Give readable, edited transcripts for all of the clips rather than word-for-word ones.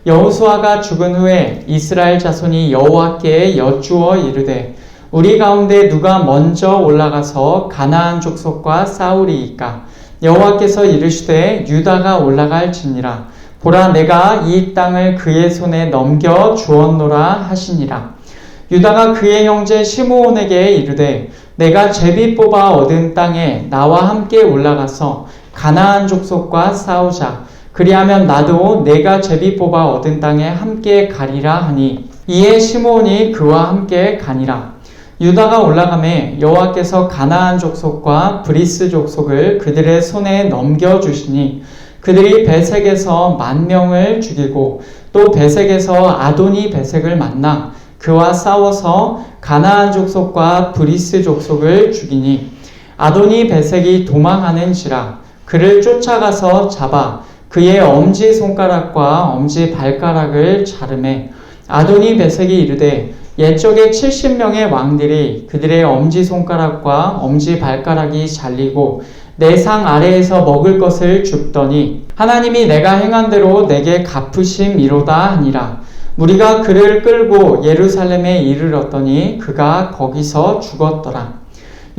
여호수아가 죽은 후에 이스라엘 자손이 여호와께 여쭈어 이르되 우리 가운데 누가 먼저 올라가서 가나안 족속과 싸우리이까? 여호와께서 이르시되 유다가 올라갈지니라. 보라, 내가 이 땅을 그의 손에 넘겨 주었노라 하시니라. 유다가 그의 형제 시므온에게 이르되 내가 제비 뽑아 얻은 땅에 나와 함께 올라가서 가나안 족속과 싸우자. 그리하면 나도 내가 제비 뽑아 얻은 땅에 함께 가리라 하니 이에 시므온이 그와 함께 가니라. 유다가 올라가매 여호와께서 가나안 족속과 브리스 족속을 그들의 손에 넘겨주시니 그들이 베색에서 10,000명을 죽이고 또 베색에서 아도니 베색을 만나 그와 싸워서 가나안 족속과 브리스 족속을 죽이니 아도니 베색이 도망하는지라. 그를 쫓아가서 잡아 그의 엄지손가락과 엄지발가락을 자르매 아도니 베색이 이르되 옛적에 70명의 왕들이 그들의 엄지손가락과 엄지발가락이 잘리고 내 상 아래에서 먹을 것을 줍더니 하나님이 내가 행한 대로 내게 갚으심이로다 하니라. 무리가 그를 끌고 예루살렘에 이르렀더니 그가 거기서 죽었더라.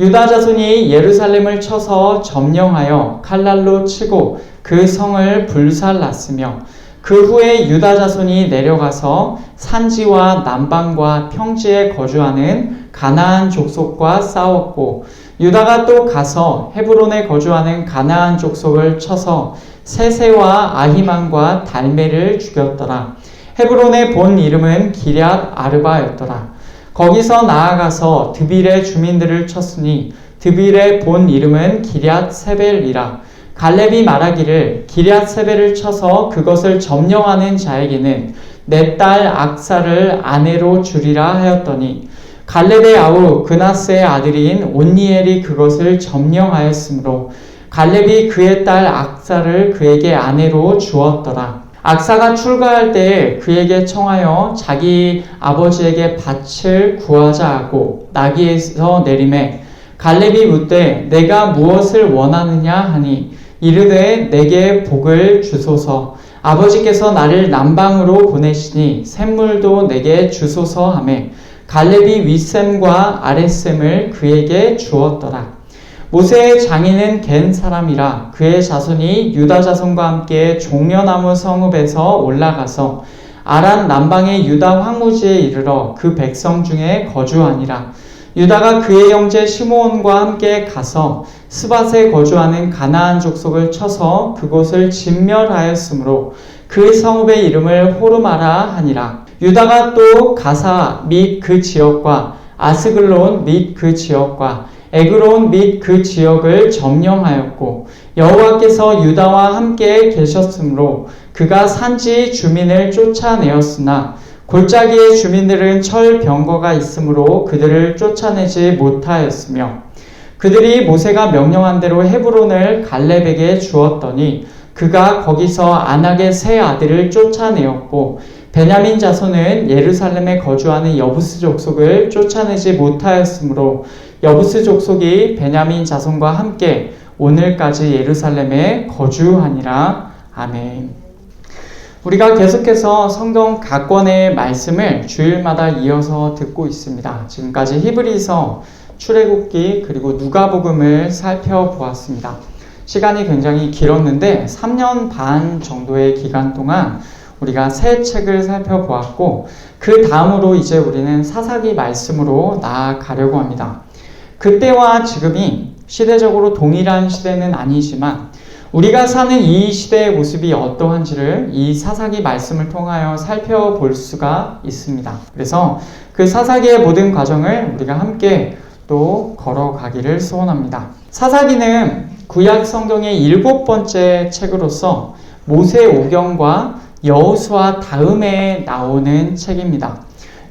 유다 자손이 예루살렘을 쳐서 점령하여 칼날로 치고 그 성을 불살랐으며 그 후에 유다 자손이 내려가서 산지와 남방과 평지에 거주하는 가나안 족속과 싸웠고 유다가 또 가서 헤브론에 거주하는 가나안 족속을 쳐서 세세와 아히만과 달메를 죽였더라. 헤브론의 본 이름은 기럇 아르바였더라. 거기서 나아가서 드빌의 주민들을 쳤으니 드빌의 본 이름은 기럇 세벨이라. 갈렙이 말하기를 기럇 세벨을 쳐서 그것을 점령하는 자에게는 내 딸 악사를 아내로 주리라 하였더니 갈렙의 아우 그나스의 아들인 온니엘이 그것을 점령하였으므로 갈렙이 그의 딸 악사를 그에게 아내로 주었더라. 악사가 출가할 때에 그에게 청하여 자기 아버지에게 밭을 구하자 하고 나귀에서 내리매 갈렙이 묻되 내가 무엇을 원하느냐 하니 이르되 내게 복을 주소서. 아버지께서 나를 남방으로 보내시니 샘물도 내게 주소서 하매 갈렙이 윗샘과 아랫샘을 그에게 주었더라. 모세의 장인은 겐 사람이라. 그의 자손이 유다 자손과 함께 종려나무 성읍에서 올라가서 아란 남방의 유다 황무지에 이르러 그 백성 중에 거주하니라. 유다가 그의 형제 시므온과 함께 가서 스밧에 거주하는 가나안 족속을 쳐서 그곳을 진멸하였으므로 그 성읍의 이름을 호르마라 하니라. 유다가 또 가사 및 그 지역과 아스글론 및 그 지역과 에그론 및 그 지역을 점령하였고 여호와께서 유다와 함께 계셨으므로 그가 산지 주민을 쫓아내었으나 골짜기의 주민들은 철병거가 있으므로 그들을 쫓아내지 못하였으며 그들이 모세가 명령한 대로 헤브론을 갈렙에게 주었더니 그가 거기서 안악의 세 아들을 쫓아내었고 베냐민 자손은 예루살렘에 거주하는 여부스 족속을 쫓아내지 못하였으므로 여부스 족속이 베냐민 자손과 함께 오늘까지 예루살렘에 거주하니라. 아멘. 우리가 계속해서 성경 각 권의 말씀을 주일마다 이어서 듣고 있습니다. 지금까지 히브리서, 출애굽기 그리고 누가복음을 살펴보았습니다. 시간이 굉장히 길었는데 3년 반 정도의 기간 동안 우리가 새 책을 살펴보았고 그 다음으로 이제 우리는 사사기 말씀으로 나아가려고 합니다. 그때와 지금이 시대적으로 동일한 시대는 아니지만 우리가 사는 이 시대의 모습이 어떠한지를 이 사사기 말씀을 통하여 살펴볼 수가 있습니다. 그래서 그 사사기의 모든 과정을 우리가 함께 또 걸어가기를 소원합니다. 사사기는 구약 성경의 7번째 책으로서 모세오경과 여호수아 다음에 나오는 책입니다.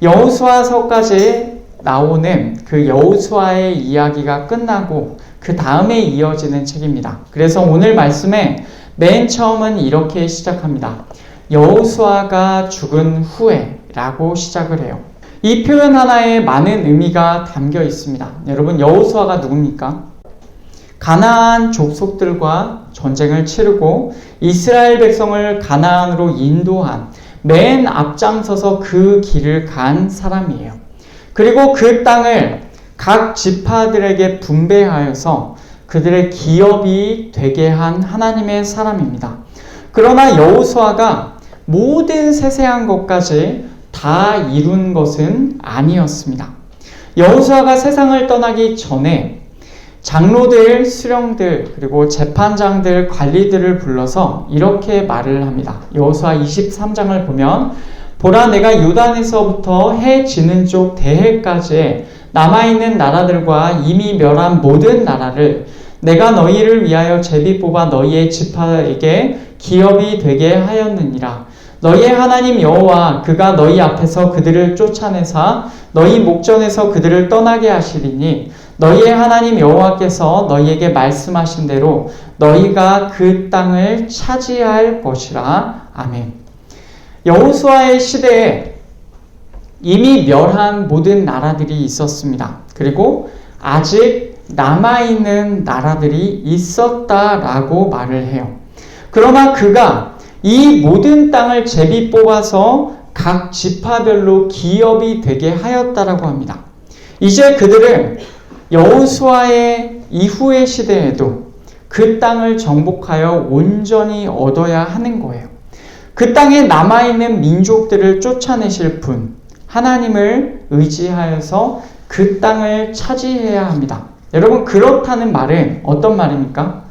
여호수아서까지 나오는 그 여호수아의 이야기가 끝나고 그 다음에 이어지는 책입니다. 그래서 오늘 말씀에 맨 처음은 이렇게 시작합니다. 여호수아가 죽은 후에 라고 시작을 해요. 이 표현 하나에 많은 의미가 담겨 있습니다. 여러분, 여호수아가 누굽니까? 가나안 족속들과 전쟁을 치르고 이스라엘 백성을 가나안으로 인도한 맨 앞장서서 그 길을 간 사람이에요. 그리고 그 땅을 각 지파들에게 분배하여서 그들의 기업이 되게 한 하나님의 사람입니다. 그러나 여호수아가 모든 세세한 것까지 다 이룬 것은 아니었습니다. 여호수아가 세상을 떠나기 전에 장로들, 수령들, 그리고 재판장들, 관리들을 불러서 이렇게 말을 합니다. 여호수아 23장을 보면 보라, 내가 요단에서부터 해 지는 쪽 대해까지 남아있는 나라들과 이미 멸한 모든 나라를 내가 너희를 위하여 제비 뽑아 너희의 지파에게 기업이 되게 하였느니라. 너희의 하나님 여호와 그가 너희 앞에서 그들을 쫓아내사 너희 목전에서 그들을 떠나게 하시리니 너희의 하나님 여호와께서 너희에게 말씀하신 대로 너희가 그 땅을 차지할 것이라. 아멘. 여호수아의 시대에 이미 멸한 모든 나라들이 있었습니다. 그리고 아직 남아있는 나라들이 있었다라고 말을 해요. 그러나 그가 이 모든 땅을 제비 뽑아서 각 지파별로 기업이 되게 하였다라고 합니다. 이제 그들은 여호수아의 이후의 시대에도 그 땅을 정복하여 온전히 얻어야 하는 거예요. 그 땅에 남아있는 민족들을 쫓아내실 분, 하나님을 의지하여서 그 땅을 차지해야 합니다. 여러분, 그렇다는 말은 어떤 말입니까?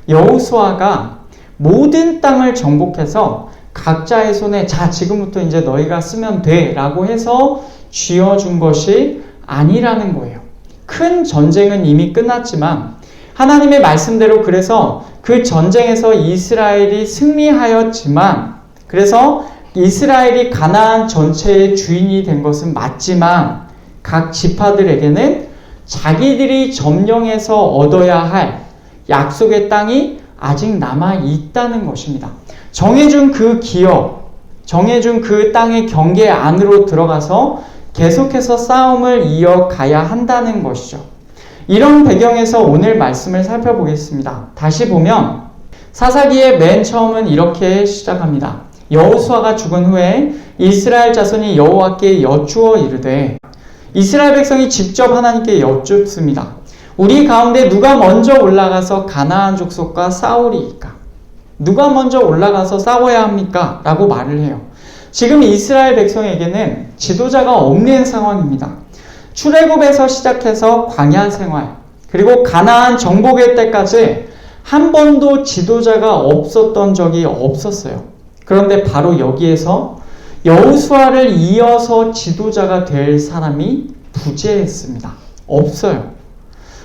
여호수아가 모든 땅을 정복해서 각자의 손에 자, 지금부터 이제 너희가 쓰면 돼 라고 해서 쥐어준 것이 아니라는 거예요. 큰 전쟁은 이미 끝났지만 하나님의 말씀대로 그래서 그 전쟁에서 이스라엘이 승리하였지만, 그래서 이스라엘이 가나안 전체의 주인이 된 것은 맞지만 각 지파들에게는 자기들이 점령해서 얻어야 할 약속의 땅이 아직 남아 있다는 것입니다. 정해준 그 기업, 정해준 그 땅의 경계 안으로 들어가서 계속해서 싸움을 이어가야 한다는 것이죠. 이런 배경에서 오늘 말씀을 살펴보겠습니다. 다시 보면 사사기의 맨 처음은 이렇게 시작합니다. 여호수아가 죽은 후에 이스라엘 자손이 여호와께 여쭈어 이르되, 이스라엘 백성이 직접 하나님께 여쭙습니다. 우리 가운데 누가 먼저 올라가서 가나안 족속과 싸우리이까? 누가 먼저 올라가서 싸워야 합니까? 라고 말을 해요. 지금 이스라엘 백성에게는 지도자가 없는 상황입니다. 출애굽에서 시작해서 광야 생활, 그리고 가나안 정복의 때까지 한 번도 지도자가 없었던 적이 없었어요. 그런데 바로 여기에서 여호수아를 이어서 지도자가 될 사람이 부재했습니다. 없어요.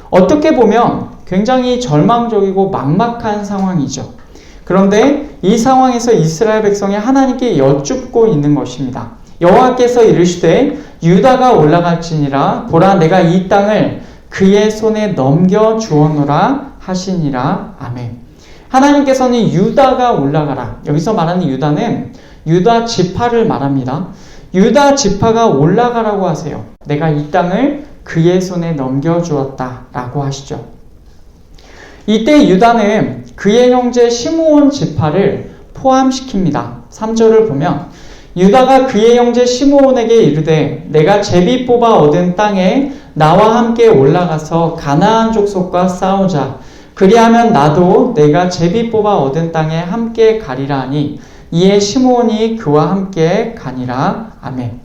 어떻게 보면 굉장히 절망적이고 막막한 상황이죠. 그런데 이 상황에서 이스라엘 백성이 하나님께 여쭙고 있는 것입니다. 여호와께서 이르시되 유다가 올라갈지니라, 보라 내가 이 땅을 그의 손에 넘겨 주었노라 하시니라. 아멘. 하나님께서는 유다가 올라가라. 여기서 말하는 유다는 유다 지파를 말합니다. 유다 지파가 올라가라고 하세요. 내가 이 땅을 그의 손에 넘겨주었다 라고 하시죠. 이때 유다는 그의 형제 시므온 지파를 포함시킵니다. 3절을 보면 유다가 그의 형제 시므온에게 이르되 내가 제비 뽑아 얻은 땅에 나와 함께 올라가서 가나안 족속과 싸우자. 그리하면 나도 내가 제비 뽑아 얻은 땅에 함께 가리라 하니 이에 시므온이 그와 함께 가니라. 아멘.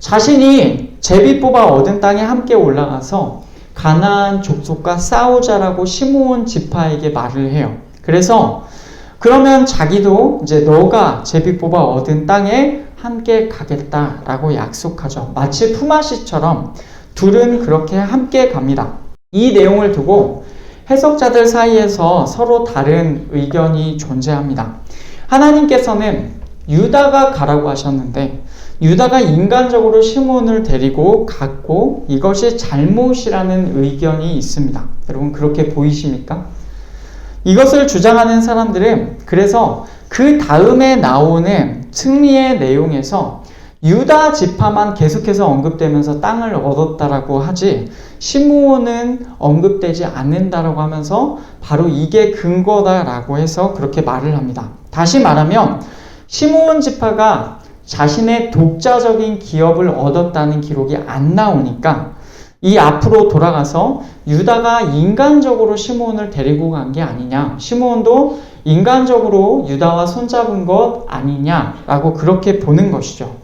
자신이 제비 뽑아 얻은 땅에 함께 올라가서 가나안 족속과 싸우자라고 시므온 지파에게 말을 해요. 그래서 그러면 자기도 이제 너가 제비 뽑아 얻은 땅에 함께 가겠다라고 약속하죠. 마치 품앗이처럼 둘은 그렇게 함께 갑니다. 이 내용을 두고 해석자들 사이에서 서로 다른 의견이 존재합니다. 하나님께서는 유다가 가라고 하셨는데 유다가 인간적으로 시므온을 데리고 갔고 이것이 잘못이라는 의견이 있습니다. 여러분 그렇게 보이십니까? 이것을 주장하는 사람들은 그래서 그 다음에 나오는 승리의 내용에서 유다 지파만 계속해서 언급되면서 땅을 얻었다라고 하지 시므온은 언급되지 않는다라고 하면서 바로 이게 근거다라고 해서 그렇게 말을 합니다. 다시 말하면 시므온 지파가 자신의 독자적인 기업을 얻었다는 기록이 안 나오니까 이 앞으로 돌아가서 유다가 인간적으로 시므온을 데리고 간 게 아니냐, 시므온도 인간적으로 유다와 손잡은 것 아니냐라고 그렇게 보는 것이죠.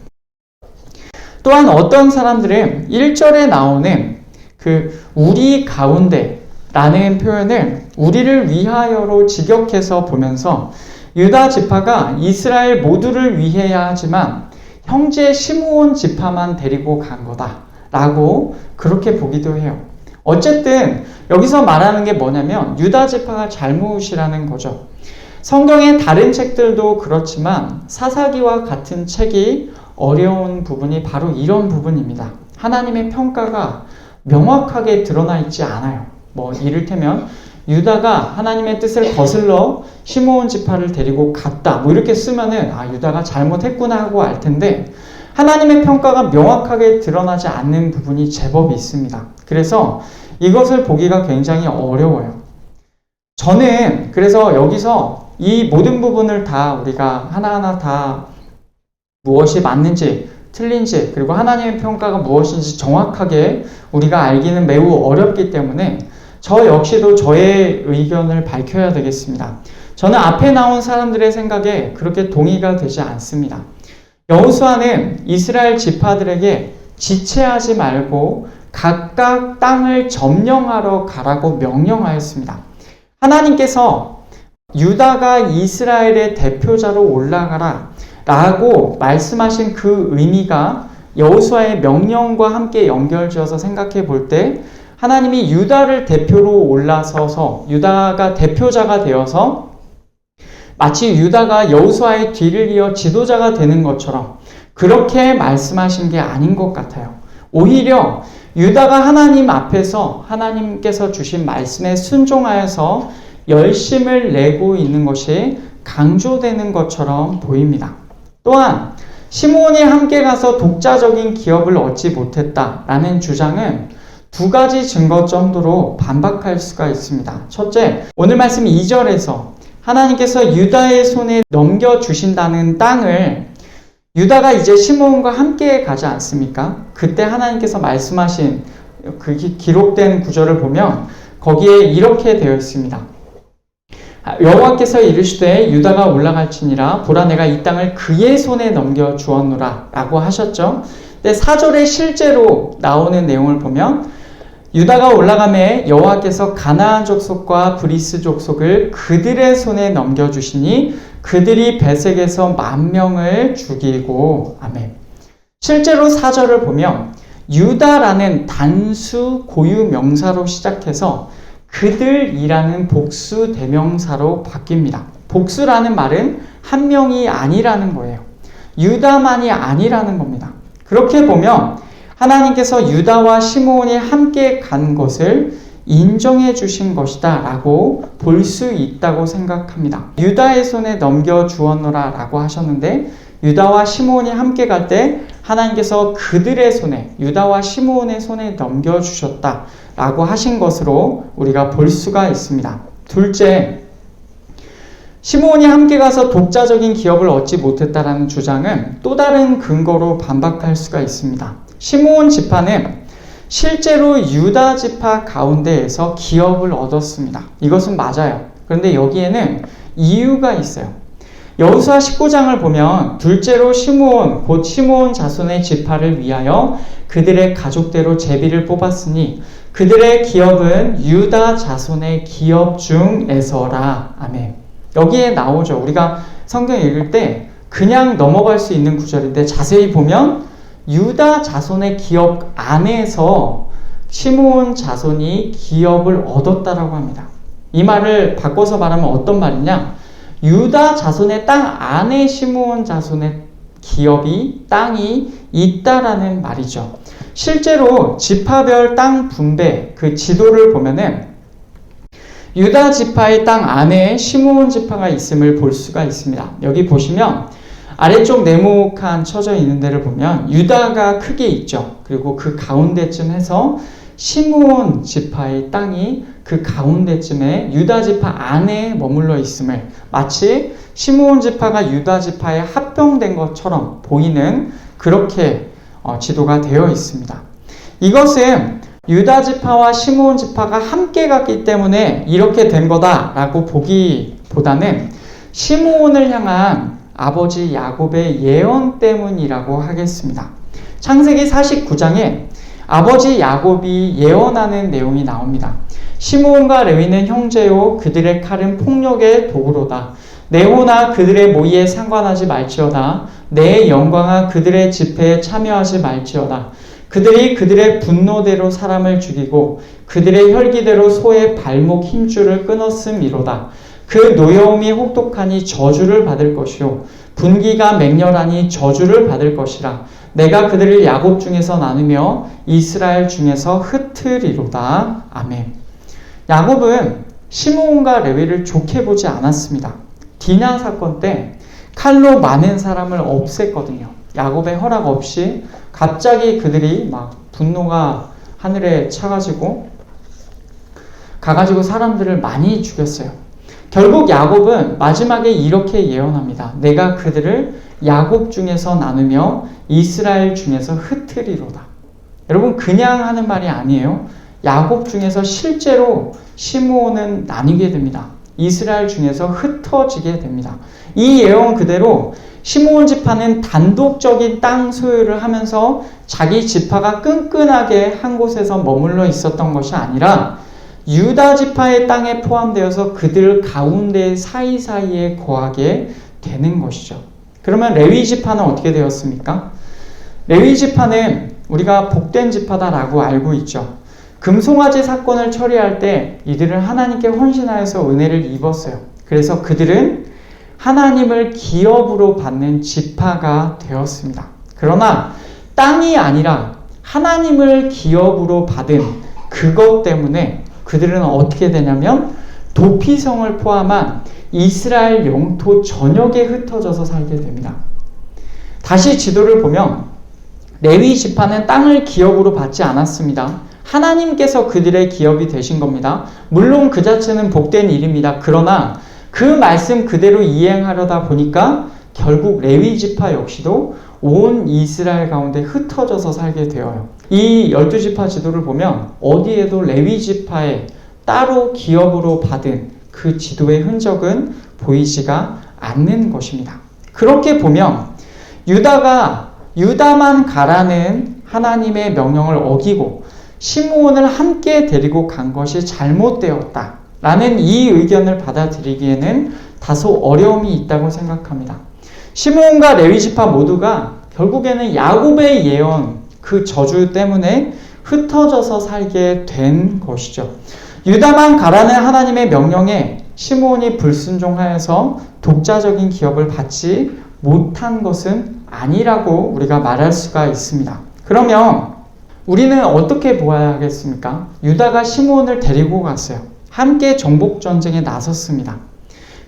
또한 어떤 사람들은 1절에 나오는 우리 가운데라는 표현을 우리를 위하여로 직역해서 보면서 유다 지파가 이스라엘 모두를 위해야 하지만 형제 시므온 지파만 데리고 간 거다라고 그렇게 보기도 해요. 어쨌든 여기서 말하는 게 뭐냐면 유다 지파가 잘못이라는 거죠. 성경의 다른 책들도 그렇지만 사사기와 같은 책이 어려운 부분이 바로 이런 부분입니다. 하나님의 평가가 명확하게 드러나 있지 않아요. 이를테면 유다가 하나님의 뜻을 거슬러 시므온 지파를 데리고 갔다, 이렇게 쓰면은 유다가 잘못했구나 하고 알 텐데 하나님의 평가가 명확하게 드러나지 않는 부분이 제법 있습니다. 그래서 이것을 보기가 굉장히 어려워요. 저는 그래서 여기서 이 모든 부분을 다 우리가 하나하나 다 무엇이 맞는지 틀린지 그리고 하나님의 평가가 무엇인지 정확하게 우리가 알기는 매우 어렵기 때문에 저 역시도 저의 의견을 밝혀야 되겠습니다. 저는 앞에 나온 사람들의 생각에 그렇게 동의가 되지 않습니다. 여호수아는 이스라엘 지파들에게 지체하지 말고 각각 땅을 점령하러 가라고 명령하였습니다. 하나님께서 유다가 이스라엘의 대표자로 올라가라 라고 말씀하신 그 의미가 여호수아의 명령과 함께 연결지어서 생각해 볼 때 하나님이 유다를 대표로 올라서서 유다가 대표자가 되어서 마치 유다가 여호수아의 뒤를 이어 지도자가 되는 것처럼 그렇게 말씀하신 게 아닌 것 같아요. 오히려 유다가 하나님 앞에서 하나님께서 주신 말씀에 순종하여서 열심을 내고 있는 것이 강조되는 것처럼 보입니다. 또한 시므온이 함께 가서 독자적인 기업을 얻지 못했다라는 주장은 두 가지 증거 정도로 반박할 수가 있습니다. 첫째, 오늘 말씀 2절에서 하나님께서 유다의 손에 넘겨주신다는 땅을 유다가 이제 시므온과 함께 가지 않습니까? 그때 하나님께서 말씀하신 그 기록된 구절을 보면 거기에 이렇게 되어 있습니다. 여호와께서 이르시되 유다가 올라갈지니라 보라 내가 이 땅을 그의 손에 넘겨 주었노라 라고 하셨죠. 근데 4절에 실제로 나오는 내용을 보면 유다가 올라가매 여호와께서 가나안 족속과 브리스 족속을 그들의 손에 넘겨주시니 그들이 베색에서 10,000명을 죽이고 아멘. 실제로 4절을 보면 유다라는 단수 고유 명사로 시작해서 그들이라는 복수 대명사로 바뀝니다. 복수라는 말은 한 명이 아니라는 거예요. 유다만이 아니라는 겁니다. 그렇게 보면 하나님께서 유다와 시므온이 함께 간 것을 인정해 주신 것이다 라고 볼 수 있다고 생각합니다. 유다의 손에 넘겨주었노라 라고 하셨는데 유다와 시므온이 함께 갈 때 하나님께서 그들의 손에 유다와 시므온의 손에 넘겨주셨다 라고 하신 것으로 우리가 볼 수가 있습니다. 둘째, 시므온이 함께 가서 독자적인 기업을 얻지 못했다라는 주장은 또 다른 근거로 반박할 수가 있습니다. 시므온 지파는 실제로 유다 지파 가운데에서 기업을 얻었습니다. 이것은 맞아요. 그런데 여기에는 이유가 있어요. 여호수아 19장을 보면 둘째로 시므온 곧 시므온 자손의 지파를 위하여 그들의 가족대로 제비를 뽑았으니 그들의 기업은 유다 자손의 기업 중에서라. 아멘. 여기에 나오죠. 우리가 성경 읽을 때 그냥 넘어갈 수 있는 구절인데 자세히 보면 유다 자손의 기업 안에서 시므온 자손이 기업을 얻었다라고 합니다. 이 말을 바꿔서 말하면 어떤 말이냐? 유다 자손의 땅 안에 시므온 자손의 기업이 땅이 있다라는 말이죠. 실제로 지파별 땅 분배 그 지도를 보면은 유다 지파의 땅 안에 시므온 지파가 있음을 볼 수가 있습니다. 여기 보시면 아래쪽 네모칸 쳐져 있는 데를 보면 유다가 크게 있죠. 그리고 그 가운데쯤 해서 시므온 지파의 땅이 그 가운데쯤에 유다 지파 안에 머물러 있음을, 마치 시므온 지파가 유다 지파에 합병된 것처럼 보이는 그렇게 지도가 되어 있습니다. 이것은 유다 지파와 시므온 지파가 함께 갔기 때문에 이렇게 된 거다라고 보기보다는 시므온을 향한 아버지 야곱의 예언 때문이라고 하겠습니다. 창세기 49장에 아버지 야곱이 예언하는 내용이 나옵니다. 시므온과 레위는 형제요, 그들의 칼은 폭력의 도구로다. 내 호나 그들의 모의에 상관하지 말지어다. 내 영광아 그들의 집회에 참여하지 말지어다. 그들이 그들의 분노대로 사람을 죽이고 그들의 혈기대로 소의 발목 힘줄을 끊었음이로다. 그 노여움이 혹독하니 저주를 받을 것이요 분기가 맹렬하니 저주를 받을 것이라. 내가 그들을 야곱 중에서 나누며 이스라엘 중에서 흩으리로다. 아멘. 야곱은 시므온과 레위를 좋게 보지 않았습니다. 디나 사건 때 칼로 많은 사람을 없앴거든요. 야곱의 허락 없이 갑자기 그들이 막 분노가 하늘에 차가지고 가가지고 사람들을 많이 죽였어요. 결국 야곱은 마지막에 이렇게 예언합니다. 내가 그들을 야곱 중에서 나누며 이스라엘 중에서 흩으리로다. 여러분, 그냥 하는 말이 아니에요. 야곱 중에서 실제로 시므온은 나뉘게 됩니다. 이스라엘 중에서 흩어지게 됩니다. 이 예언 그대로 시므온 지파는 단독적인 땅 소유를 하면서 자기 지파가 끈끈하게 한 곳에서 머물러 있었던 것이 아니라 유다 지파의 땅에 포함되어서 그들 가운데 사이사이에 거하게 되는 것이죠. 그러면 레위 지파는 어떻게 되었습니까? 레위 지파는 우리가 복된 지파다라고 알고 있죠. 금송아지 사건을 처리할 때 이들은 하나님께 헌신하여서 은혜를 입었어요. 그래서 그들은 하나님을 기업으로 받는 지파가 되었습니다. 그러나 땅이 아니라 하나님을 기업으로 받은 그것 때문에 그들은 어떻게 되냐면 도피성을 포함한 이스라엘 영토 전역에 흩어져서 살게 됩니다. 다시 지도를 보면 레위 지파는 땅을 기업으로 받지 않았습니다. 하나님께서 그들의 기업이 되신 겁니다. 물론 그 자체는 복된 일입니다. 그러나 그 말씀 그대로 이행하려다 보니까 결국 레위 지파 역시도 온 이스라엘 가운데 흩어져서 살게 되어요. 이 12지파 지도를 보면 어디에도 레위 지파에 따로 기업으로 받은 그 지도의 흔적은 보이지가 않는 것입니다. 그렇게 보면 유다만 가라는 하나님의 명령을 어기고 시므온을 함께 데리고 간 것이 잘못되었다라는 이 의견을 받아들이기에는 다소 어려움이 있다고 생각합니다. 시므온과 레위 지파 모두가 결국에는 야곱의 예언, 그 저주 때문에 흩어져서 살게 된 것이죠. 유다만 가라는 하나님의 명령에 시므온이 불순종하여서 독자적인 기업을 받지 못한 것은 아니라고 우리가 말할 수가 있습니다. 그러면 우리는 어떻게 보아야 하겠습니까? 유다가 시므온을 데리고 갔어요. 함께 정복전쟁에 나섰습니다.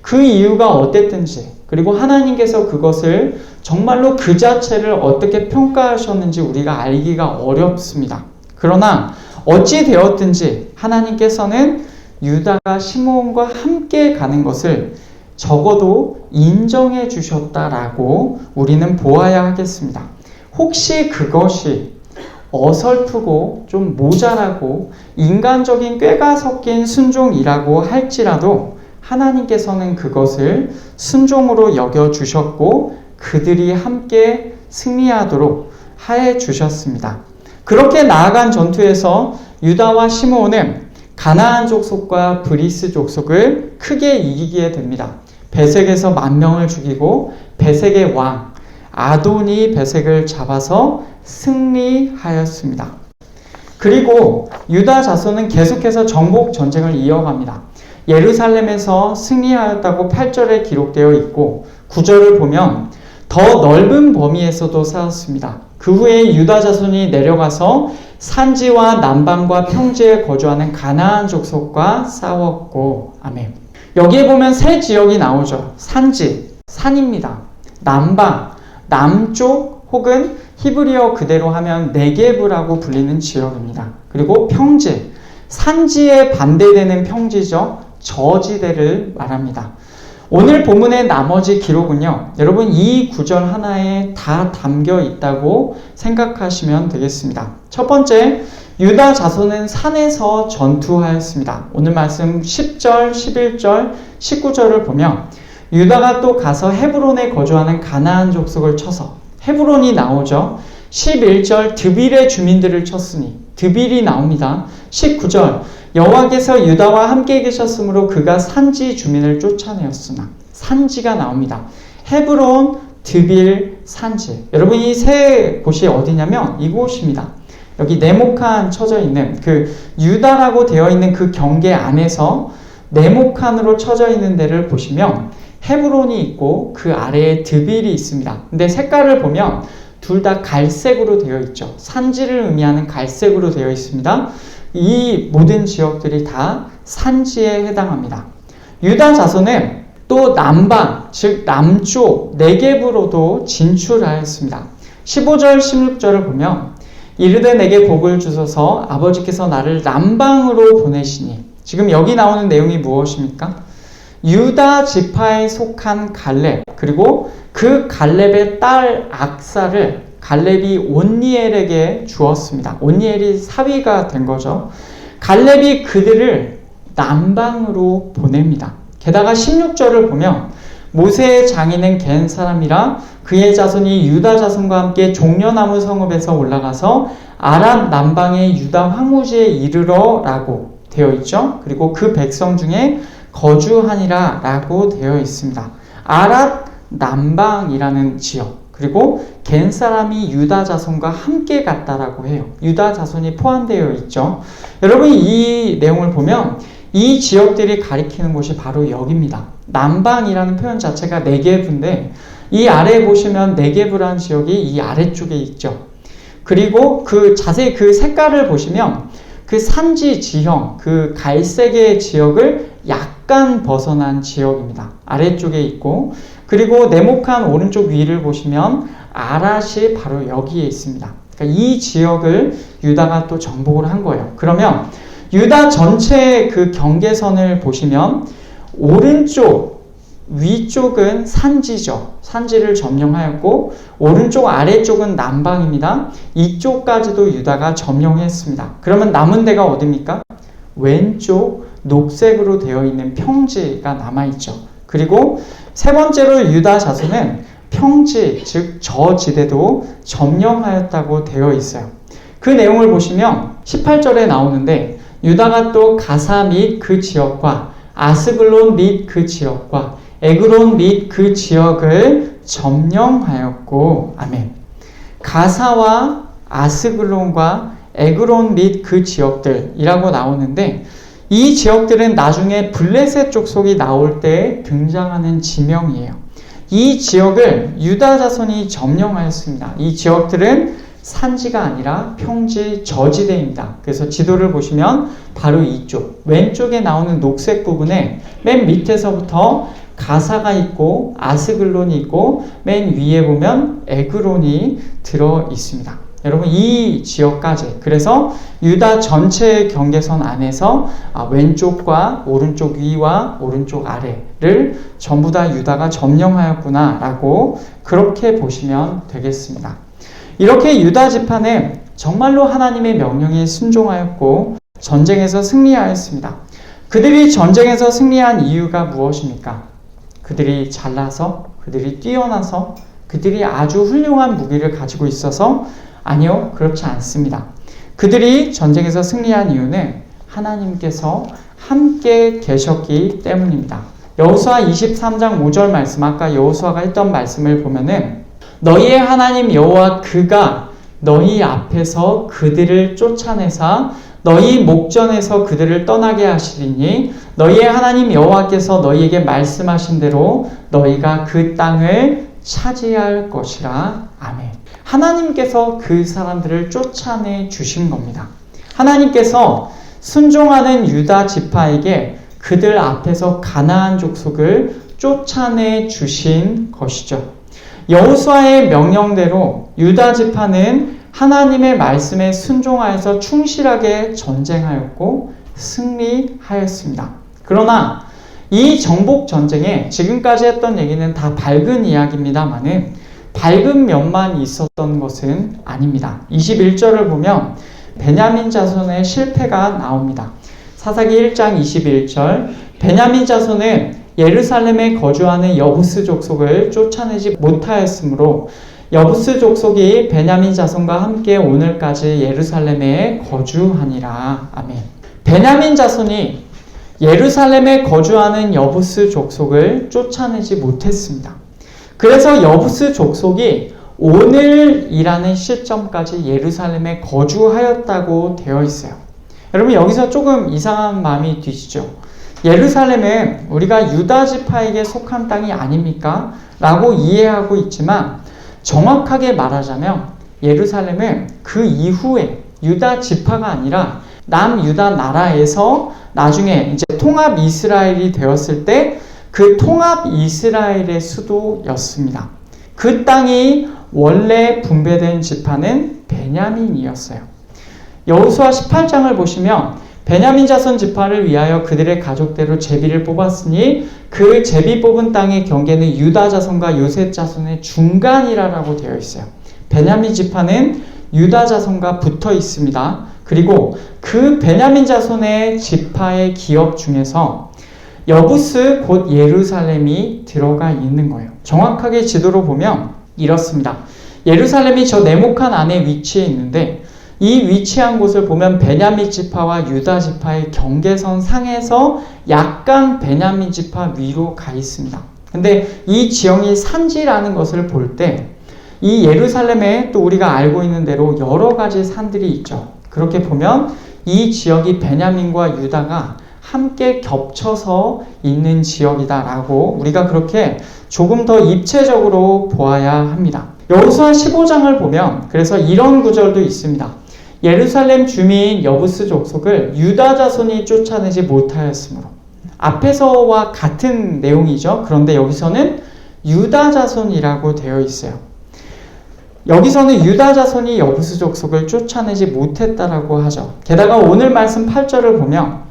그 이유가 어땠든지, 그리고 하나님께서 그것을 정말로 그 자체를 어떻게 평가하셨는지 우리가 알기가 어렵습니다. 그러나 어찌 되었든지 하나님께서는 유다가 시므온과 함께 가는 것을 적어도 인정해 주셨다라고 우리는 보아야 하겠습니다. 혹시 그것이 어설프고 좀 모자라고 인간적인 꾀가 섞인 순종이라고 할지라도 하나님께서는 그것을 순종으로 여겨주셨고 그들이 함께 승리하도록 하해 주셨습니다. 그렇게 나아간 전투에서 유다와 시므온은 가나안 족속과 브리스 족속을 크게 이기게 됩니다. 베색에서 10,000명을 죽이고 베색의 왕 아도니 베색을 잡아서 승리하였습니다. 그리고 유다 자손은 계속해서 정복 전쟁을 이어갑니다. 예루살렘에서 승리하였다고 8절에 기록되어 있고 9절을 보면 더 넓은 범위에서도 싸웠습니다. 그 후에 유다 자손이 내려가서 산지와 남방과 평지에 거주하는 가나안 족속과 싸웠고, 아멘. 여기에 보면 세 지역이 나오죠. 산지, 산입니다. 남방, 남쪽 혹은 히브리어 그대로 하면 네게브라고 불리는 지역입니다. 그리고 평지, 산지에 반대되는 평지죠. 저지대를 말합니다. 오늘 본문의 나머지 기록은요, 여러분 이 구절 하나에 다 담겨 있다고 생각하시면 되겠습니다. 첫 번째, 유다 자손은 산에서 전투하였습니다. 오늘 말씀 10절, 11절, 19절을 보면 유다가 또 가서 헤브론에 거주하는 가나안 족속을 쳐서 헤브론이 나오죠. 11절 드빌의 주민들을 쳤으니 드빌이 나옵니다. 19절 여호와께서 유다와 함께 계셨으므로 그가 산지 주민을 쫓아내었으나 산지가 나옵니다. 헤브론, 드빌, 산지. 여러분 이 세 곳이 어디냐면 이곳입니다. 여기 네모칸 쳐져 있는 그 유다라고 되어 있는 그 경계 안에서 네모칸으로 쳐져 있는 데를 보시면 헤브론이 있고 그 아래에 드빌이 있습니다. 근데 색깔을 보면 둘 다 갈색으로 되어 있죠. 산지를 의미하는 갈색으로 되어 있습니다. 이 모든 지역들이 다 산지에 해당합니다. 유다 자손은 또 남방, 즉 남쪽 네겝으로도 진출하였습니다. 15절, 16절을 보면 이르되 내게 복을 주소서 아버지께서 나를 남방으로 보내시니 지금 여기 나오는 내용이 무엇입니까? 유다 지파에 속한 갈렙 그리고 그 갈렙의 딸 악사를 갈렙이 온니엘에게 주었습니다. 온니엘이 사위가 된 거죠. 갈렙이 그들을 남방으로 보냅니다. 게다가 16절을 보면 모세의 장인은 겐 사람이라 그의 자손이 유다 자손과 함께 종려나무 성읍에서 올라가서 아랍 남방의 유다 황무지에 이르러 라고 되어 있죠. 그리고 그 백성 중에 거주하니라 라고 되어 있습니다. 아랍 남방이라는 지역 그리고 겐 사람이 유다 자손과 함께 갔다라고 해요. 유다 자손이 포함되어 있죠. 여러분 이 내용을 보면 이 지역들이 가리키는 곳이 바로 여기입니다. 남방이라는 표현 자체가 네게브인데 이 아래에 보시면 네게브라는 지역이 이 아래쪽에 있죠. 그리고 자세히 그 색깔을 보시면 그 산지 지형, 그 갈색의 지역을 약간 벗어난 지역입니다. 아래쪽에 있고 그리고 네모칸 오른쪽 위를 보시면 아랏이 바로 여기에 있습니다. 그러니까 이 지역을 유다가 또 정복을 한 거예요. 그러면 유다 전체의 그 경계선을 보시면 오른쪽 위쪽은 산지죠. 산지를 점령하였고 오른쪽 아래쪽은 남방입니다. 이쪽까지도 유다가 점령했습니다. 그러면 남은 데가 어디입니까? 왼쪽 녹색으로 되어 있는 평지가 남아있죠. 그리고 세 번째로 유다 자손은 평지, 즉 저지대도 점령하였다고 되어 있어요. 그 내용을 보시면 18절에 나오는데 유다가 또 가사 및 그 지역과 아스글론 및 그 지역과 에그론 및 그 지역을 점령하였고 아멘. 가사와 아스글론과 에그론 및 그 지역들이라고 나오는데 이 지역들은 나중에 블레셋 족속이 나올 때 등장하는 지명이에요. 이 지역을 유다 자손이 점령하였습니다. 이 지역들은 산지가 아니라 평지 저지대입니다. 그래서 지도를 보시면 바로 이쪽 왼쪽에 나오는 녹색 부분에 맨 밑에서부터 가사가 있고 아스글론이 있고 맨 위에 보면 에그론이 들어 있습니다. 여러분 이 지역까지 그래서 유다 전체의 경계선 안에서 왼쪽과 오른쪽 위와 오른쪽 아래를 전부 다 유다가 점령하였구나 라고 그렇게 보시면 되겠습니다. 이렇게 유다 지파는 정말로 하나님의 명령에 순종하였고 전쟁에서 승리하였습니다. 그들이 전쟁에서 승리한 이유가 무엇입니까? 그들이 잘나서, 그들이 뛰어나서, 그들이 아주 훌륭한 무기를 가지고 있어서? 아니요, 그렇지 않습니다. 그들이 전쟁에서 승리한 이유는 하나님께서 함께 계셨기 때문입니다. 여호수아 23장 5절 말씀, 아까 여호수아가 했던 말씀을 보면은 너희의 하나님 여호와 그가 너희 앞에서 그들을 쫓아내사 너희 목전에서 그들을 떠나게 하시리니 너희의 하나님 여호와께서 너희에게 말씀하신 대로 너희가 그 땅을 차지할 것이라. 아멘. 하나님께서 그 사람들을 쫓아내 주신 겁니다. 하나님께서 순종하는 유다 지파에게 그들 앞에서 가나안 족속을 쫓아내 주신 것이죠. 여호수아의 명령대로 유다 지파는 하나님의 말씀에 순종하여서 충실하게 전쟁하였고 승리하였습니다. 그러나 이 정복 전쟁에 지금까지 했던 얘기는 다 밝은 이야기입니다만은 밝은 면만 있었던 것은 아닙니다. 21절을 보면 베냐민 자손의 실패가 나옵니다. 사사기 1장 21절 베냐민 자손은 예루살렘에 거주하는 여부스 족속을 쫓아내지 못하였으므로 여부스 족속이 베냐민 자손과 함께 오늘까지 예루살렘에 거주하니라. 아멘. 베냐민 자손이 예루살렘에 거주하는 여부스 족속을 쫓아내지 못했습니다. 그래서 여부스 족속이 오늘이라는 시점까지 예루살렘에 거주하였다고 되어 있어요. 여러분 여기서 조금 이상한 마음이 드시죠? 예루살렘은 우리가 유다 지파에게 속한 땅이 아닙니까? 라고 이해하고 있지만 정확하게 말하자면 예루살렘은 그 이후에 유다 지파가 아니라 남유다 나라에서 나중에 이제 통합 이스라엘이 되었을 때 그 통합 이스라엘의 수도였습니다. 그 땅이 원래 분배된 지파는 베냐민이었어요. 여호수아 18장을 보시면 베냐민 자손 지파를 위하여 그들의 가족대로 제비를 뽑았으니 그 제비 뽑은 땅의 경계는 유다 자손과 요셉 자손의 중간이라고 되어 있어요. 베냐민 지파는 유다 자손과 붙어 있습니다. 그리고 그 베냐민 자손의 지파의 기업 중에서 여부스 곧 예루살렘이 들어가 있는 거예요. 정확하게 지도로 보면 이렇습니다. 예루살렘이 저 네모칸 안에 위치해 있는데 이 위치한 곳을 보면 베냐민 지파와 유다 지파의 경계선 상에서 약간 베냐민 지파 위로 가 있습니다. 근데 이 지형이 산지라는 것을 볼 때 이 예루살렘에 또 우리가 알고 있는 대로 여러 가지 산들이 있죠. 그렇게 보면 이 지역이 베냐민과 유다가 함께 겹쳐서 있는 지역이다라고 우리가 그렇게 조금 더 입체적으로 보아야 합니다. 여호수아 15장을 보면 그래서 이런 구절도 있습니다. 예루살렘 주민 여부스 족속을 유다 자손이 쫓아내지 못하였으므로 앞에서와 같은 내용이죠. 그런데 여기서는 유다 자손이라고 되어 있어요. 여기서는 유다 자손이 여부스 족속을 쫓아내지 못했다라고 하죠. 게다가 오늘 말씀 8절을 보면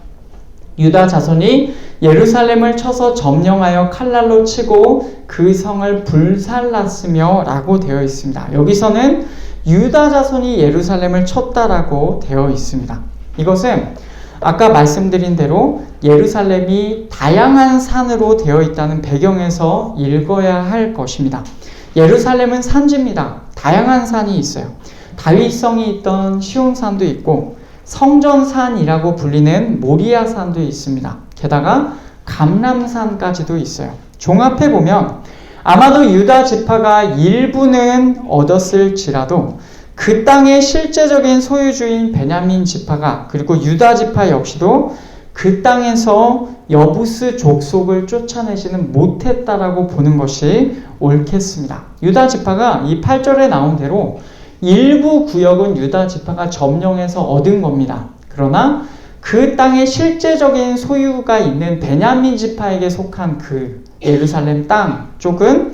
유다 자손이 예루살렘을 쳐서 점령하여 칼날로 치고 그 성을 불살랐으며 라고 되어 있습니다. 여기서는 유다 자손이 예루살렘을 쳤다라고 되어 있습니다. 이것은 아까 말씀드린 대로 예루살렘이 다양한 산으로 되어 있다는 배경에서 읽어야 할 것입니다. 예루살렘은 산지입니다. 다양한 산이 있어요. 다윗성이 있던 시온산도 있고 성전산이라고 불리는 모리아산도 있습니다. 게다가 감람산까지도 있어요. 종합해 보면 아마도 유다 지파가 일부는 얻었을지라도 그 땅의 실제적인 소유주인 베냐민 지파가 그리고 유다 지파 역시도 그 땅에서 여부스 족속을 쫓아내지는 못했다라고 보는 것이 옳겠습니다. 유다 지파가 이 8절에 나온 대로 일부 구역은 유다 지파가 점령해서 얻은 겁니다. 그러나 그 땅의 실제적인 소유가 있는 베냐민 지파에게 속한 그 예루살렘 땅 쪽은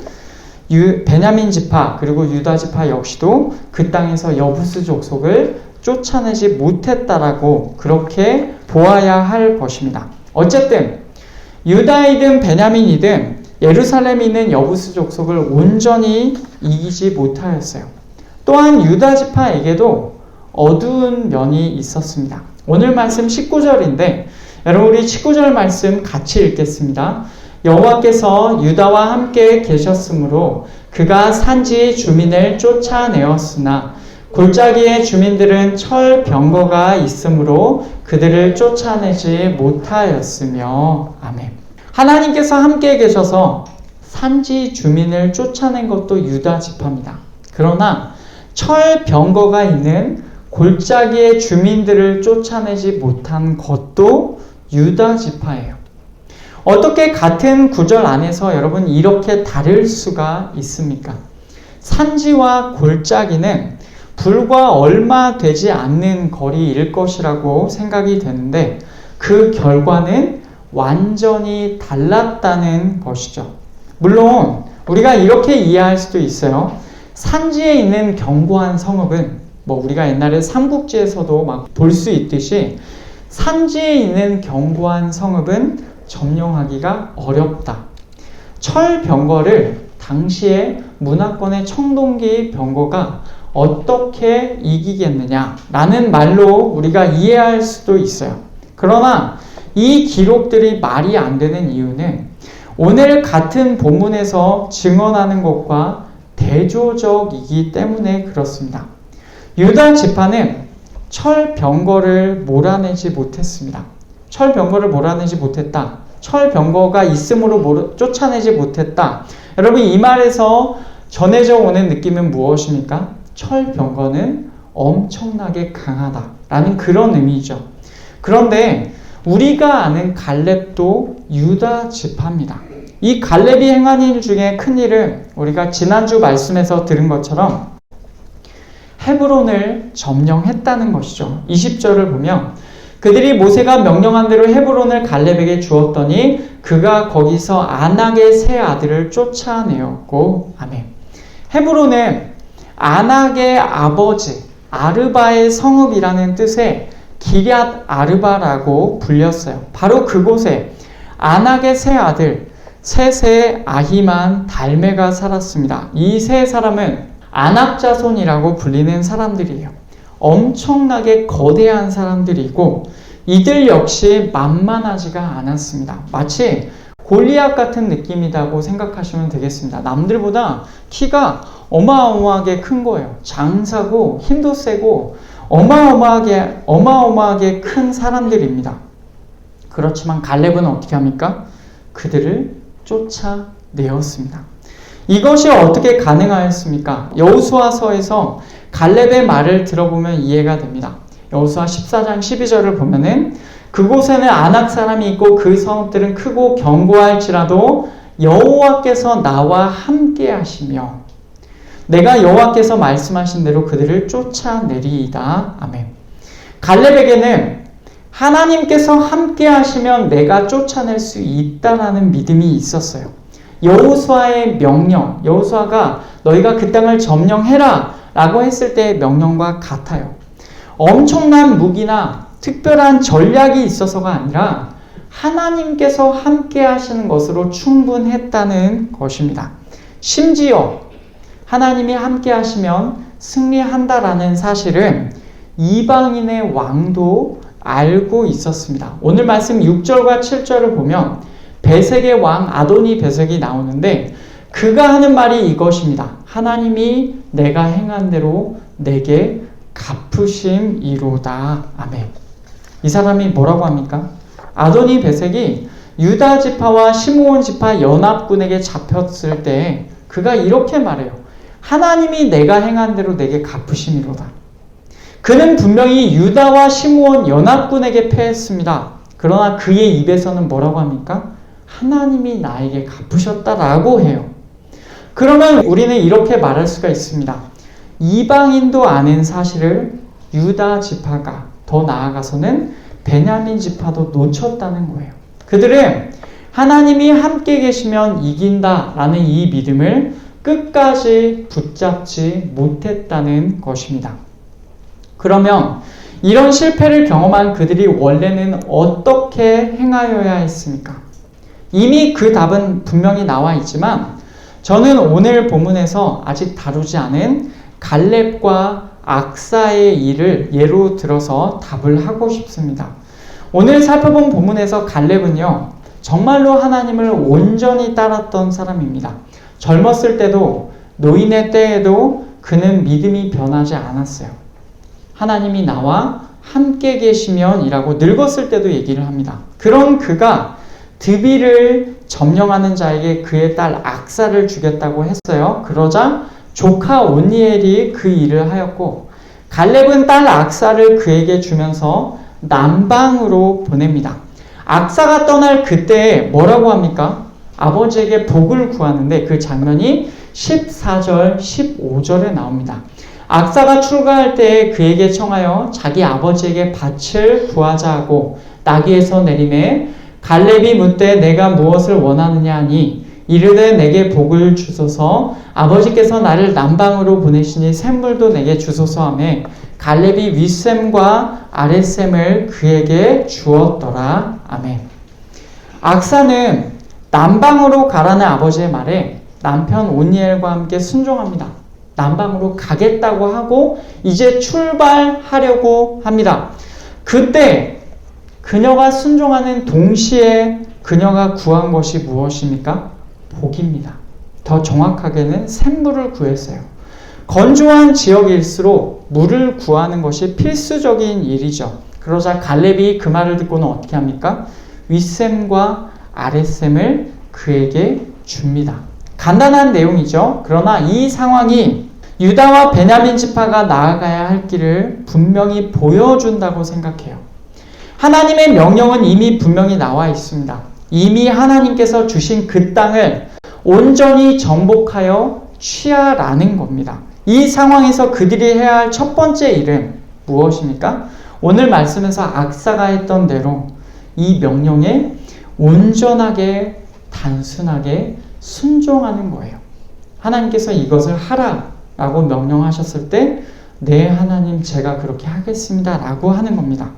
베냐민 지파 그리고 유다 지파 역시도 그 땅에서 여부스 족속을 쫓아내지 못했다라고 그렇게 보아야 할 것입니다. 어쨌든 유다이든 베냐민이든 예루살렘에 있는 여부스 족속을 온전히 이기지 못하였어요. 또한 유다 지파에게도 어두운 면이 있었습니다. 오늘 말씀 19절인데 여러분 우리 19절 말씀 같이 읽겠습니다. 여호와께서 유다와 함께 계셨으므로 그가 산지 주민을 쫓아내었으나 골짜기의 주민들은 철 병거가 있으므로 그들을 쫓아내지 못하였으며. 아멘. 하나님께서 함께 계셔서 산지 주민을 쫓아낸 것도 유다 지파입니다. 그러나 철 병거가 있는 골짜기의 주민들을 쫓아내지 못한 것도 유다 지파예요. 어떻게 같은 구절 안에서 여러분 이렇게 다를 수가 있습니까? 산지와 골짜기는 불과 얼마 되지 않는 거리일 것이라고 생각이 되는데 그 결과는 완전히 달랐다는 것이죠. 물론 우리가 이렇게 이해할 수도 있어요. 산지에 있는 견고한 성읍은 우리가 옛날에 삼국지에서도 막 볼 수 있듯이 산지에 있는 견고한 성읍은 점령하기가 어렵다. 철병거를 당시에 문화권의 청동기 병거가 어떻게 이기겠느냐라는 말로 우리가 이해할 수도 있어요. 그러나 이 기록들이 말이 안 되는 이유는 오늘 같은 본문에서 증언하는 것과 대조적이기 때문에 그렇습니다. 유다 지파는 철병거를 몰아내지 못했습니다. 철병거를 몰아내지 못했다. 철병거가 있음으로 쫓아내지 못했다. 여러분, 이 말에서 전해져 오는 느낌은 무엇입니까? 철병거는 엄청나게 강하다라는 그런 의미죠. 그런데 우리가 아는 갈렙도 유다 지파입니다. 이 갈렙이 행한 일 중에 큰 일은 우리가 지난주 말씀에서 들은 것처럼 헤브론을 점령했다는 것이죠. 20절을 보면 그들이 모세가 명령한 대로 헤브론을 갈렙에게 주었더니 그가 거기서 아낙의 세 아들을 쫓아내었고, 아멘. 헤브론은 아낙의 아버지 아르바의 성읍이라는 뜻의 기럇 아르바라고 불렸어요. 바로 그곳에 아낙의 세 아들 셋의 아히만 달메가 살았습니다. 이 세 사람은 아낙 자손이라고 불리는 사람들이에요. 엄청나게 거대한 사람들이고 이들 역시 만만하지가 않았습니다. 마치 골리앗 같은 느낌이라고 생각하시면 되겠습니다. 남들보다 키가 어마어마하게 큰 거예요. 장사고 힘도 세고 어마어마하게 큰 사람들입니다. 그렇지만 갈렙은 어떻게 합니까? 그들을 쫓아내었습니다. 이것이 어떻게 가능하였습니까? 여호수아서에서 갈렙의 말을 들어보면 이해가 됩니다. 여호수아 14장 12절을 보면은 그곳에는 아낙 사람이 있고 그 성읍들은 크고 견고할지라도 여호와께서 나와 함께 하시며 내가 여호와께서 말씀하신 대로 그들을 쫓아내리이다. 아멘. 갈렙에게는 하나님께서 함께 하시면 내가 쫓아낼 수 있다라는 믿음이 있었어요. 여호수아의 명령, 여호수아가 너희가 그 땅을 점령해라 라고 했을 때의 명령과 같아요. 엄청난 무기나 특별한 전략이 있어서가 아니라 하나님께서 함께 하시는 것으로 충분했다는 것입니다. 심지어 하나님이 함께 하시면 승리한다라는 사실은 이방인의 왕도 알고 있었습니다. 오늘 말씀 6절과 7절을 보면 베색의 왕 아도니 베색이 나오는데 그가 하는 말이 이것입니다. 하나님이 내가 행한 대로 내게 갚으심이로다. 아멘. 이 사람이 뭐라고 합니까? 아도니 베색이 유다 지파와 시므온 지파 연합군에게 잡혔을 때 그가 이렇게 말해요. 하나님이 내가 행한 대로 내게 갚으심이로다. 그는 분명히 유다와 시므온 연합군에게 패했습니다. 그러나 그의 입에서는 뭐라고 합니까? 하나님이 나에게 갚으셨다라고 해요. 그러면 우리는 이렇게 말할 수가 있습니다. 이방인도 아는 사실을 유다 지파가 더 나아가서는 베냐민 지파도 놓쳤다는 거예요. 그들은 하나님이 함께 계시면 이긴다라는 이 믿음을 끝까지 붙잡지 못했다는 것입니다. 그러면 이런 실패를 경험한 그들이 원래는 어떻게 행하여야 했습니까? 이미 그 답은 분명히 나와 있지만 저는 오늘 본문에서 아직 다루지 않은 갈렙과 악사의 일을 예로 들어서 답을 하고 싶습니다. 오늘 살펴본 본문에서 갈렙은요, 정말로 하나님을 온전히 따랐던 사람입니다. 젊었을 때도 노인의 때에도 그는 믿음이 변하지 않았어요. 하나님이 나와 함께 계시면 이라고 늙었을 때도 얘기를 합니다. 그런 그가 드비를 점령하는 자에게 그의 딸 악사를 주겠다고 했어요. 그러자 조카 온니엘이 그 일을 하였고 갈렙은 딸 악사를 그에게 주면서 남방으로 보냅니다. 악사가 떠날 그때에 뭐라고 합니까? 아버지에게 복을 구하는데 그 장면이 14절, 15절에 나옵니다. 악사가 출가할 때에 그에게 청하여 자기 아버지에게 밭을 구하자 하고 나귀에서 내리매 갈렙이 묻되 내가 무엇을 원하느냐 하니 이르되 내게 복을 주소서 아버지께서 나를 남방으로 보내시니 샘물도 내게 주소서 하매 갈렙이 윗샘과 아랫샘을 그에게 주었더라. 아멘. 악사는 남방으로 가라는 아버지의 말에 남편 온니엘과 함께 순종합니다. 남방으로 가겠다고 하고 이제 출발하려고 합니다. 그때 그녀가 순종하는 동시에 그녀가 구한 것이 무엇입니까? 복입니다. 더 정확하게는 샘물을 구했어요. 건조한 지역일수록 물을 구하는 것이 필수적인 일이죠. 그러자 갈렙이 그 말을 듣고는 어떻게 합니까? 윗샘과 아랫샘을 그에게 줍니다. 간단한 내용이죠. 그러나 이 상황이 유다와 베냐민 지파가 나아가야 할 길을 분명히 보여준다고 생각해요. 하나님의 명령은 이미 분명히 나와 있습니다. 이미 하나님께서 주신 그 땅을 온전히 정복하여 취하라는 겁니다. 이 상황에서 그들이 해야 할 첫 번째 일은 무엇입니까? 오늘 말씀에서 악사가 했던 대로 이 명령에 온전하게 단순하게 순종하는 거예요. 하나님께서 이것을 하라라고 명령하셨을 때 네 하나님 제가 그렇게 하겠습니다 라고 하는 겁니다.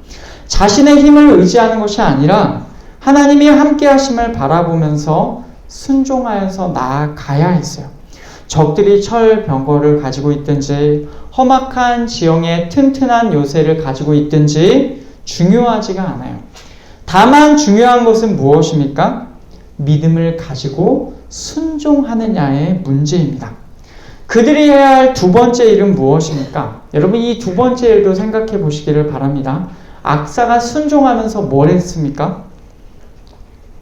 자신의 힘을 의지하는 것이 아니라 하나님이 함께 하심을 바라보면서 순종하여서 나아가야 했어요. 적들이 철병거를 가지고 있든지 험악한 지형에 튼튼한 요새를 가지고 있든지 중요하지가 않아요. 다만 중요한 것은 무엇입니까? 믿음을 가지고 순종하느냐의 문제입니다. 그들이 해야 할 두 번째 일은 무엇입니까? 여러분 이 두 번째 일도 생각해 보시기를 바랍니다. 악사가 순종하면서 뭘 했습니까?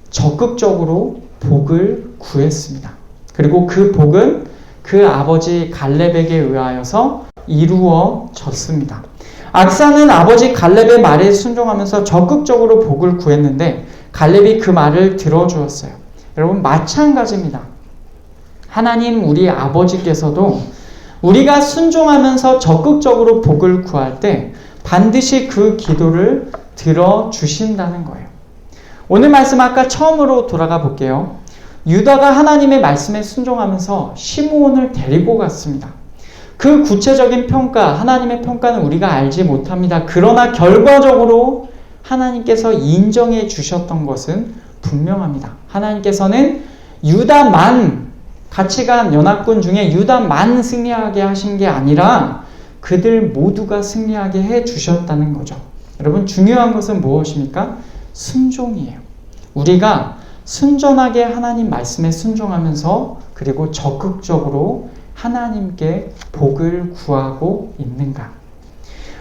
적극적으로 복을 구했습니다. 그리고 그 복은 그 아버지 갈렙에게 의하여서 이루어졌습니다. 악사는 아버지 갈렙의 말에 순종하면서 적극적으로 복을 구했는데 갈렙이 그 말을 들어주었어요. 여러분 마찬가지입니다. 하나님 우리 아버지께서도 우리가 순종하면서 적극적으로 복을 구할 때 반드시 그 기도를 들어주신다는 거예요. 오늘 말씀 아까 처음으로 돌아가 볼게요. 유다가 하나님의 말씀에 순종하면서 시므온을 데리고 갔습니다. 그 구체적인 평가, 하나님의 평가는 우리가 알지 못합니다. 그러나 결과적으로 하나님께서 인정해 주셨던 것은 분명합니다. 하나님께서는 유다만 같이 간 연합군 중에 유다만 승리하게 하신 게 아니라 그들 모두가 승리하게 해 주셨다는 거죠. 여러분 중요한 것은 무엇입니까? 순종이에요. 우리가 순전하게 하나님 말씀에 순종하면서 그리고 적극적으로 하나님께 복을 구하고 있는가?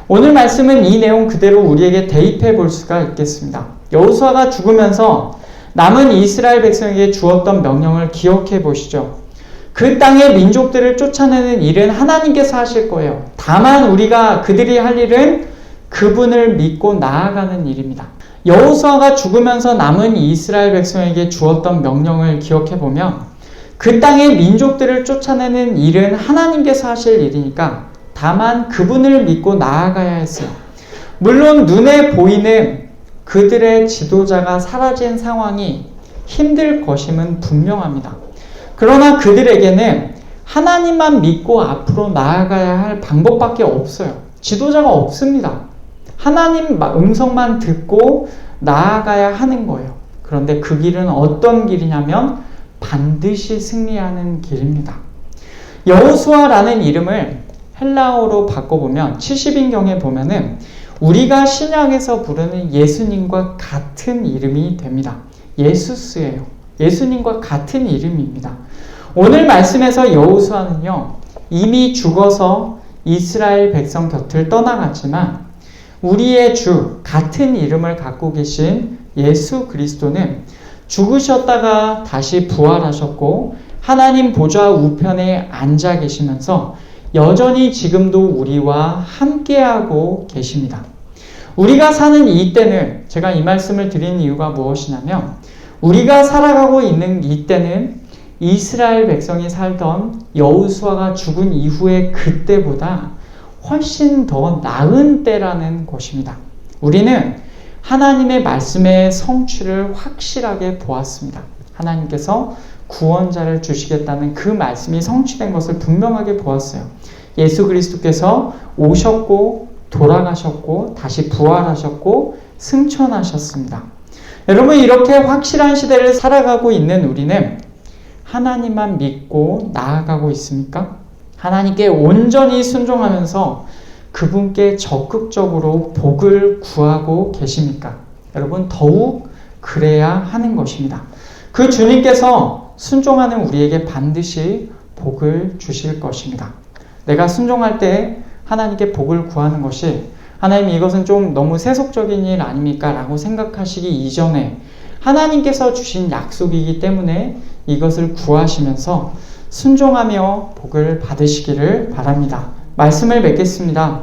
오늘 말씀은 이 내용 그대로 우리에게 대입해 볼 수가 있겠습니다. 여호수아가 죽으면서 남은 이스라엘 백성에게 주었던 명령을 기억해 보시죠. 그 땅의 민족들을 쫓아내는 일은 하나님께서 하실 거예요. 다만 우리가 그들이 할 일은 그분을 믿고 나아가는 일입니다. 여호수아가 죽으면서 남은 이스라엘 백성에게 주었던 명령을 기억해 보면 그 땅의 민족들을 쫓아내는 일은 하나님께서 하실 일이니까 다만 그분을 믿고 나아가야 했어요. 물론 눈에 보이는 그들의 지도자가 사라진 상황이 힘들 것임은 분명합니다. 그러나 그들에게는 하나님만 믿고 앞으로 나아가야 할 방법밖에 없어요. 지도자가 없습니다. 하나님 음성만 듣고 나아가야 하는 거예요. 그런데 그 길은 어떤 길이냐면 반드시 승리하는 길입니다. 여호수아라는 이름을 헬라어로 바꿔보면 70인경에 보면은 우리가 신약에서 부르는 예수님과 같은 이름이 됩니다. 예수스예요. 예수님과 같은 이름입니다. 오늘 말씀에서 여호수아는요 이미 죽어서 이스라엘 백성 곁을 떠나갔지만 우리의 주 같은 이름을 갖고 계신 예수 그리스도는 죽으셨다가 다시 부활하셨고 하나님 보좌 우편에 앉아 계시면서 여전히 지금도 우리와 함께하고 계십니다. 우리가 사는 이 때는 제가 이 말씀을 드리는 이유가 무엇이냐면 우리가 살아가고 있는 이 때는 이스라엘 백성이 살던 여호수아가 죽은 이후의 그때보다 훨씬 더 나은 때라는 것입니다. 우리는 하나님의 말씀의 성취를 확실하게 보았습니다. 하나님께서 구원자를 주시겠다는 그 말씀이 성취된 것을 분명하게 보았어요. 예수 그리스도께서 오셨고 돌아가셨고 다시 부활하셨고 승천하셨습니다. 여러분, 이렇게 확실한 시대를 살아가고 있는 우리는 하나님만 믿고 나아가고 있습니까? 하나님께 온전히 순종하면서 그분께 적극적으로 복을 구하고 계십니까? 여러분, 더욱 그래야 하는 것입니다. 그 주님께서 순종하는 우리에게 반드시 복을 주실 것입니다. 내가 순종할 때 하나님께 복을 구하는 것이 하나님 이것은 좀 너무 세속적인 일 아닙니까? 라고 생각하시기 이전에 하나님께서 주신 약속이기 때문에 이것을 구하시면서 순종하며 복을 받으시기를 바랍니다. 말씀을 맺겠습니다.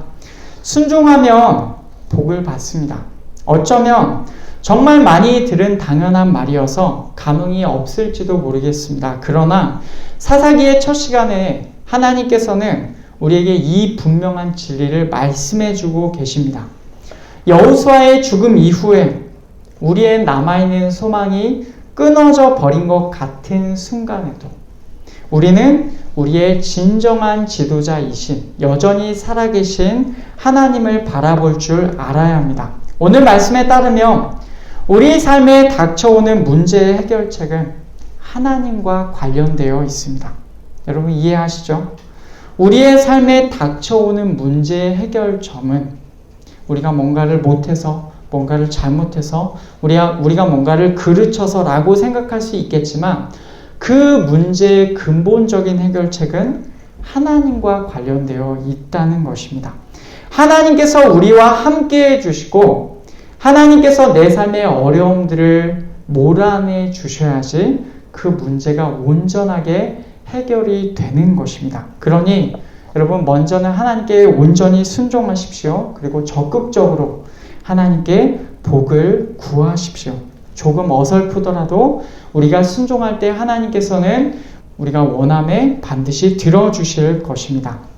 순종하면 복을 받습니다. 어쩌면 정말 많이 들은 당연한 말이어서 감흥이 없을지도 모르겠습니다. 그러나 사사기의 첫 시간에 하나님께서는 우리에게 이 분명한 진리를 말씀해주고 계십니다. 여호수아의 죽음 이후에 우리의 남아있는 소망이 끊어져 버린 것 같은 순간에도 우리는 우리의 진정한 지도자이신 여전히 살아계신 하나님을 바라볼 줄 알아야 합니다. 오늘 말씀에 따르면 우리 삶에 닥쳐오는 문제의 해결책은 하나님과 관련되어 있습니다. 여러분 이해하시죠? 우리의 삶에 닥쳐오는 문제의 해결점은 우리가 뭔가를 못해서, 뭔가를 잘못해서, 우리가 뭔가를 그르쳐서라고 생각할 수 있겠지만 그 문제의 근본적인 해결책은 하나님과 관련되어 있다는 것입니다. 하나님께서 우리와 함께 해주시고 하나님께서 내 삶의 어려움들을 몰아내 주셔야지 그 문제가 온전하게 해결이 되는 것입니다. 그러니 여러분 먼저는 하나님께 온전히 순종하십시오. 그리고 적극적으로 하나님께 복을 구하십시오. 조금 어설프더라도 우리가 순종할 때 하나님께서는 우리가 원함에 반드시 들어주실 것입니다.